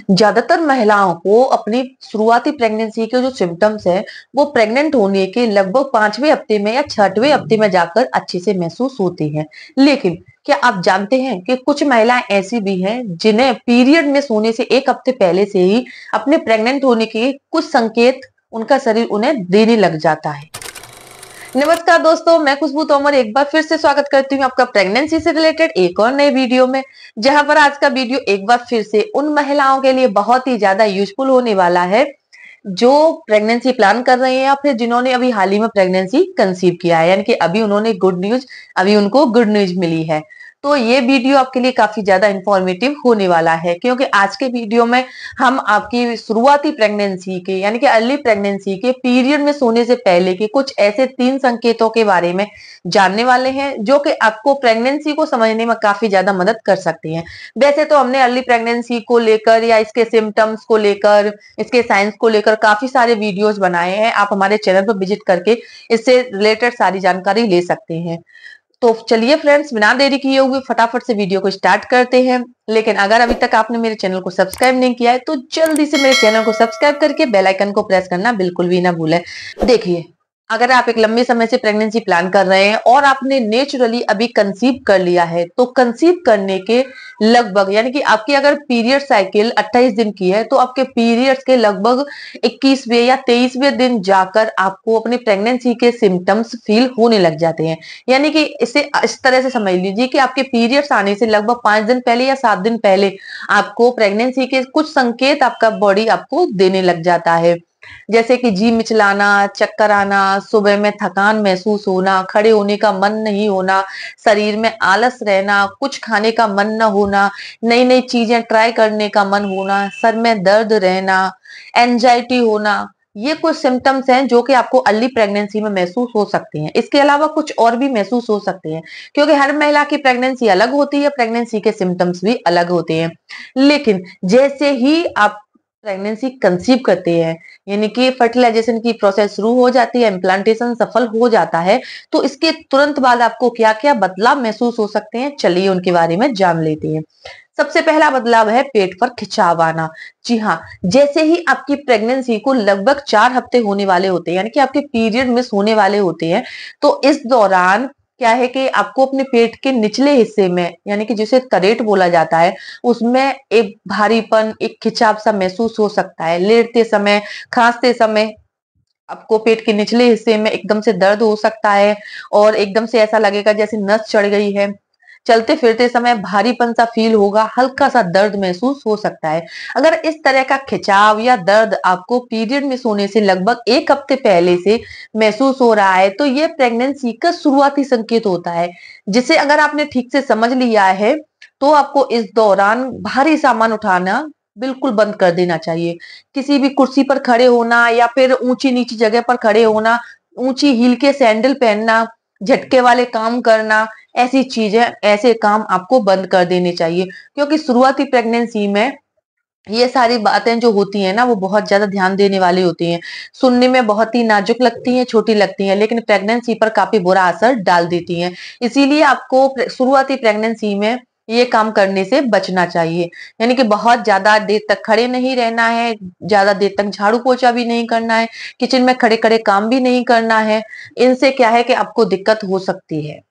ज्यादातर महिलाओं को अपनी शुरुआती प्रेगनेंसी के जो सिम्टम्स है वो प्रेग्नेंट होने के लगभग 5वें हफ्ते में या 6वें हफ्ते में जाकर अच्छे से महसूस होती हैं। लेकिन क्या आप जानते हैं कि कुछ महिलाएं ऐसी भी हैं जिन्हें पीरियड में सोने से 1 हफ्ते पहले से ही अपने प्रेग्नेंट होने के कुछ संकेत उनका शरीर उन्हें देने लग जाता है। नमस्कार दोस्तों, मैं खुशबू तोमर एक बार फिर से स्वागत करती हूँ आपका प्रेगनेंसी से रिलेटेड एक और नए वीडियो में। जहां पर आज का वीडियो एक बार फिर से उन महिलाओं के लिए बहुत ही ज्यादा यूजफुल होने वाला है जो प्रेगनेंसी प्लान कर रहे हैं या फिर जिन्होंने अभी हाल ही में प्रेगनेंसी कंसीव किया है, यानी कि अभी उनको गुड न्यूज मिली है। तो ये वीडियो आपके लिए काफी ज्यादा इंफॉर्मेटिव होने वाला है, क्योंकि आज के वीडियो में हम आपकी शुरुआती प्रेगनेंसी के यानी कि अर्ली प्रेगनेंसी के पीरियड में सोने से पहले के कुछ ऐसे 3 संकेतों के बारे में जानने वाले हैं जो कि आपको प्रेगनेंसी को समझने में काफी ज्यादा मदद कर सकती हैं। वैसे तो हमने अर्ली प्रेगनेंसी को लेकर या इसके सिम्टम्स को लेकर, इसके साइंस को लेकर काफी सारे वीडियोस बनाए हैं। आप हमारे चैनल पर विजिट करके इससे रिलेटेड सारी जानकारी ले सकते हैं। तो चलिए फ्रेंड्स, बिना देरी किए हुए फटाफट से वीडियो को स्टार्ट करते हैं। लेकिन अगर अभी तक आपने मेरे चैनल को सब्सक्राइब नहीं किया है तो जल्दी से मेरे चैनल को सब्सक्राइब करके बेल आइकन को प्रेस करना बिल्कुल भी ना भूलें। देखिए, अगर आप एक लंबे समय से प्रेगनेंसी प्लान कर रहे हैं और आपने नेचुरली अभी कंसीव कर लिया है, तो कंसीव करने के लगभग यानी कि आपकी अगर पीरियड साइकिल 28 दिन की है तो आपके पीरियड्स के लगभग 21वें या 23वें दिन जाकर आपको अपने प्रेगनेंसी के सिम्टम्स फील होने लग जाते हैं। यानी कि इसे इस तरह से समझ लीजिए कि आपके पीरियड्स आने से लगभग 5 दिन पहले या 7 दिन पहले आपको प्रेगनेंसी के कुछ संकेत आपका बॉडी आपको देने लग जाता है। जैसे कि जी मिचलाना, चक्कर आना, सुबह में थकान महसूस होना, खड़े होने का मन नहीं होना, शरीर में आलस रहना, कुछ खाने का मन न होना, नई नई चीजें ट्राई करने का मन होना, सर में दर्द रहना, एंजाइटी होना, ये कुछ सिम्टम्स हैं जो कि आपको अर्ली प्रेगनेंसी में महसूस हो सकते हैं। इसके अलावा कुछ और भी महसूस हो सकते हैं, क्योंकि हर महिला की प्रेगनेंसी अलग होती है, प्रेगनेंसी के सिम्टम्स भी अलग होते हैं। लेकिन जैसे ही आप प्रेगनेंसी कंसीव करते हैं, यानी कि फर्टिलाइजेशन की प्रोसेस शुरू हो जाती है, इम्प्लांटेशन सफल हो जाता है, तो इसके तुरंत बाद आपको क्या क्या बदलाव महसूस हो सकते हैं, चलिए उनके बारे में जान लेते हैं। सबसे पहला बदलाव है पेट पर खिंचाव आना। जी हाँ, जैसे ही आपकी प्रेगनेंसी को लगभग 4 हफ्ते होने वाले होते हैं, यानी कि आपके पीरियड मिस होने वाले होते हैं, तो इस दौरान क्या है कि आपको अपने पेट के निचले हिस्से में, यानी कि जिसे करेट बोला जाता है, उसमें एक भारीपन, एक खिंचाव सा महसूस हो सकता है। लेटते समय, खांसते समय आपको पेट के निचले हिस्से में एकदम से दर्द हो सकता है और एकदम से ऐसा लगेगा जैसे नस चढ़ गई है। चलते फिरते समय भारीपन सा फील होगा, हल्का सा दर्द महसूस हो सकता है। अगर इस तरह का खिंचाव या दर्द आपको पीरियड में सोने से लगभग 1 हफ्ते पहले से महसूस हो रहा है, तो ये प्रेगनेंसी का शुरुआती संकेत होता है, जिसे अगर आपने ठीक से समझ लिया है तो आपको इस दौरान भारी सामान उठाना बिल्कुल बंद कर देना चाहिए। किसी भी कुर्सी पर खड़े होना या फिर ऊंची नीची जगह पर खड़े होना, ऊंची हील के सैंडल पहनना, झटके वाले काम करना, ऐसी चीजें, ऐसे काम आपको बंद कर देने चाहिए। क्योंकि शुरुआती प्रेगनेंसी में ये सारी बातें जो होती हैं ना, वो बहुत ज्यादा ध्यान देने वाली होती हैं। सुनने में बहुत ही नाजुक लगती हैं, छोटी लगती हैं, लेकिन प्रेगनेंसी पर काफी बुरा असर डाल देती हैं। इसीलिए आपको शुरुआती प्रेगनेंसी में ये काम करने से बचना चाहिए। यानी कि बहुत ज्यादा देर तक खड़े नहीं रहना है, ज्यादा देर तक झाड़ू पोछा भी नहीं करना है, किचन में खड़े खड़े काम भी नहीं करना है। इनसे क्या है कि आपको दिक्कत हो सकती है।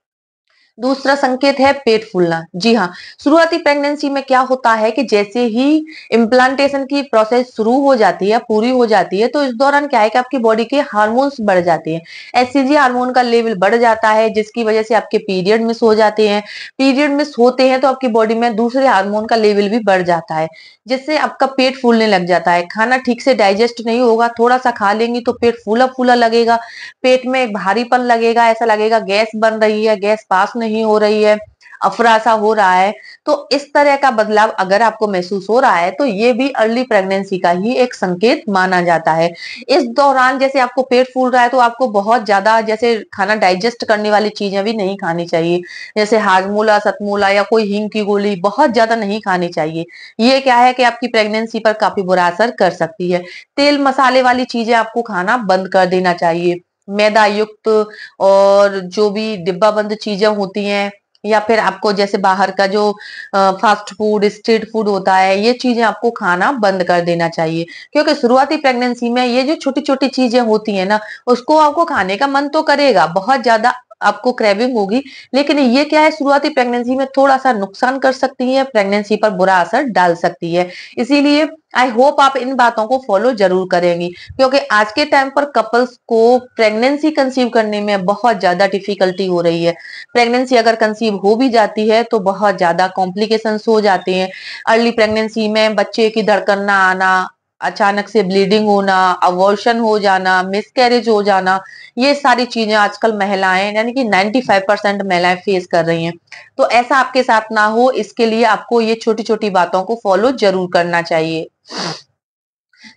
दूसरा संकेत है पेट फूलना। जी हाँ, शुरुआती प्रेगनेंसी में क्या होता है कि जैसे ही इम्प्लांटेशन की प्रोसेस शुरू हो जाती है, पूरी हो जाती है, तो इस दौरान क्या है कि आपकी बॉडी के हार्मोन्स बढ़ जाते हैं। एचसीजी हार्मोन का लेवल बढ़ जाता है, जिसकी वजह से आपके पीरियड मिस हो जाते हैं। पीरियड मिस होते हैं तो आपकी बॉडी में दूसरे हार्मोन का लेवल भी बढ़ जाता है, जिससे आपका पेट फूलने लग जाता है। खाना ठीक से डाइजेस्ट नहीं होगा, थोड़ा सा खा लेंगी तो पेट फूला फूला लगेगा, पेट में एक भारीपन लगेगा, ऐसा लगेगा गैस बन रही है, गैस पास नहीं हो रही है, अफरा सा हो रहा है। तो इस तरह का बदलाव अगर आपको महसूस हो रहा है तो ये भी अर्ली प्रेगनेंसी का ही एक संकेत माना जाता है। इस दौरान जैसे आपको पेट फूल रहा है तो आपको बहुत ज्यादा जैसे खाना डाइजेस्ट करने वाली चीजें भी नहीं खानी चाहिए, जैसे हाजमोला, सतमोला या कोई हींग की गोली बहुत ज्यादा नहीं खानी चाहिए। ये क्या है कि आपकी प्रेगनेंसी पर काफी बुरा असर कर सकती है। तेल मसाले वाली चीजें आपको खाना बंद कर देना चाहिए। मैदा युक्त और जो भी डिब्बा बंद चीजें होती हैं, या फिर आपको जैसे बाहर का जो फास्ट फूड, स्ट्रीट फूड होता है, ये चीजें आपको खाना बंद कर देना चाहिए। क्योंकि शुरुआती प्रेगनेंसी में ये जो छोटी-छोटी चीजें होती हैं ना, उसको आपको खाने का मन तो करेगा, बहुत ज्यादा आपको क्रेविंग होगी, लेकिन ये क्या है, शुरुआती प्रेगनेंसी में थोड़ा-सा नुकसान कर सकती है, प्रेगनेंसी पर बुरा असर डाल सकती है। इसीलिए आई होप आप इन बातों को फॉलो जरूर करेंगी, क्योंकि आज के टाइम पर कपल्स को प्रेगनेंसी कंसीव करने में बहुत ज्यादा डिफिकल्टी हो रही है। प्रेगनेंसी अगर कंसीव हो भी जाती है तो बहुत ज्यादा कॉम्प्लिकेशंस हो जाते हैं। अर्ली प्रेगनेंसी में बच्चे की धड़कन ना आना, अचानक से ब्लीडिंग होना, अबॉर्शन हो जाना, मिसकैरेज हो जाना, ये सारी चीजें आजकल महिलाएं यानी कि 95% महिलाएं फेस कर रही हैं। तो ऐसा आपके साथ ना हो, इसके लिए आपको ये छोटी छोटी बातों को फॉलो जरूर करना चाहिए।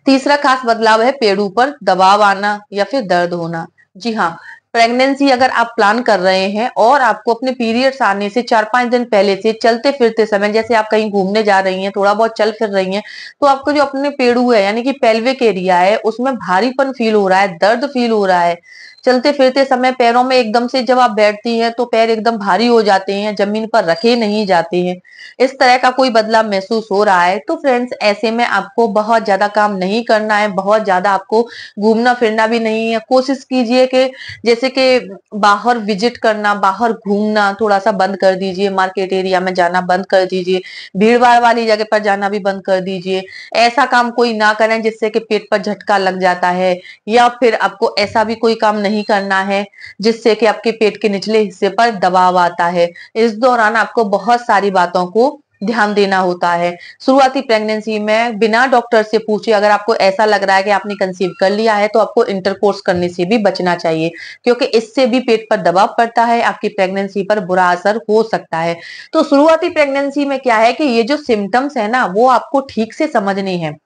तीसरा खास बदलाव है पेड़ों पर दबाव आना या फिर दर्द होना। जी हाँ, प्रेगनेंसी अगर आप प्लान कर रहे हैं और आपको अपने पीरियड्स आने से 4-5 दिन पहले से चलते फिरते समय, जैसे आप कहीं घूमने जा रही हैं, थोड़ा बहुत चल फिर रही हैं, तो आपको जो अपने पेड़ू है यानी कि पेल्विक एरिया है, उसमें भारीपन फील हो रहा है, दर्द फील हो रहा है, चलते फिरते समय पैरों में एकदम से जब आप बैठती हैं तो पैर एकदम भारी हो जाते हैं, जमीन पर रखे नहीं जाते हैं, इस तरह का कोई बदलाव महसूस हो रहा है, तो फ्रेंड्स ऐसे में आपको बहुत ज्यादा काम नहीं करना है, बहुत ज्यादा आपको घूमना फिरना भी नहीं है। कोशिश कीजिए कि जैसे कि बाहर विजिट करना, बाहर घूमना थोड़ा सा बंद कर दीजिए, मार्केट एरिया में जाना बंद कर दीजिए, भीड़ भाड़ वाली जगह पर जाना भी बंद कर दीजिए। ऐसा काम कोई ना करें जिससे कि पेट पर झटका लग जाता है, या फिर आपको ऐसा भी कोई काम नहीं करना है जिससे कि आपके पेट के निचले हिस्से पर दबाव आता है। इस दौरान आपको बहुत सारी बातों को ध्यान देना होता है। शुरुआती प्रेगनेंसी में बिना डॉक्टर से पूछे अगर आपको ऐसा लग रहा है कि आपने कंसीव कर लिया है तो आपको इंटरकोर्स करने से भी बचना चाहिए, क्योंकि इससे भी पेट पर दबाव पड़ता है, आपकी प्रेगनेंसी पर बुरा असर हो सकता है। तो शुरुआती प्रेगनेंसी में क्या है कि ये जो सिम्टम्स है ना, वो आपको ठीक से समझने हैं।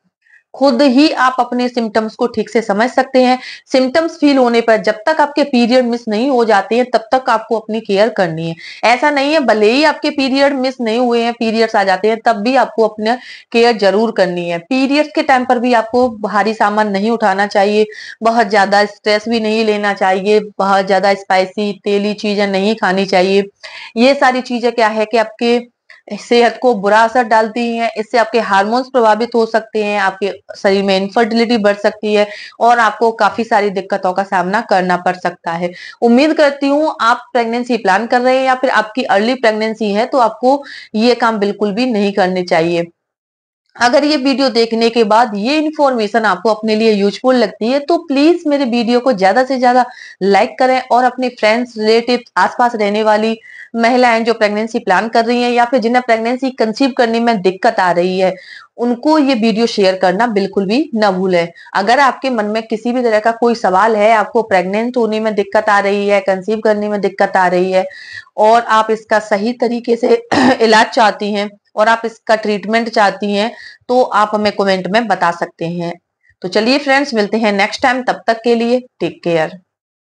खुद ही आप अपने सिम्टम्स को ठीक से समझ सकते हैं। सिम्टम्स फील होने पर जब तक आपके पीरियड मिस नहीं हो जाते हैं तब तक आपको अपनी केयर करनी है। ऐसा नहीं है भले ही आपके पीरियड मिस नहीं हुए हैं, पीरियड्स आ जाते हैं, तब भी आपको अपना केयर जरूर करनी है। पीरियड्स के टाइम पर भी आपको भारी सामान नहीं उठाना चाहिए, बहुत ज्यादा स्ट्रेस भी नहीं लेना चाहिए, बहुत ज्यादा स्पाइसी तेली चीजें नहीं खानी चाहिए। ये सारी चीजें क्या है कि आपके सेहत को बुरा असर डालती हैं, इससे आपके हार्मोन्स प्रभावित हो सकते हैं, आपके शरीर में इनफर्टिलिटी बढ़ सकती है और आपको काफी सारी दिक्कतों का सामना करना पड़ सकता है। उम्मीद करती हूँ आप प्रेगनेंसी प्लान कर रहे हैं या फिर आपकी अर्ली प्रेगनेंसी है तो आपको ये काम बिल्कुल भी नहीं करने चाहिए। अगर ये वीडियो देखने के बाद ये इन्फॉर्मेशन आपको अपने लिए यूजफुल लगती है तो प्लीज मेरे वीडियो को ज्यादा से ज्यादा लाइक करें और अपने फ्रेंड्स, रिलेटिव, आसपास रहने वाली महिलाएं जो प्रेगनेंसी प्लान कर रही हैं या फिर जिन्हें प्रेगनेंसी कंसीव करने में दिक्कत आ रही है, उनको ये वीडियो शेयर करना बिल्कुल भी न भूलें। अगर आपके मन में किसी भी तरह का कोई सवाल है, आपको प्रेग्नेंट होने में दिक्कत आ रही है, कंसीव करने में दिक्कत आ रही है और आप इसका सही तरीके से इलाज चाहती हैं और आप इसका ट्रीटमेंट चाहती हैं, तो आप हमें कमेंट में बता सकते हैं। तो चलिए फ्रेंड्स, मिलते हैं नेक्स्ट टाइम, तब तक के लिए टेक केयर।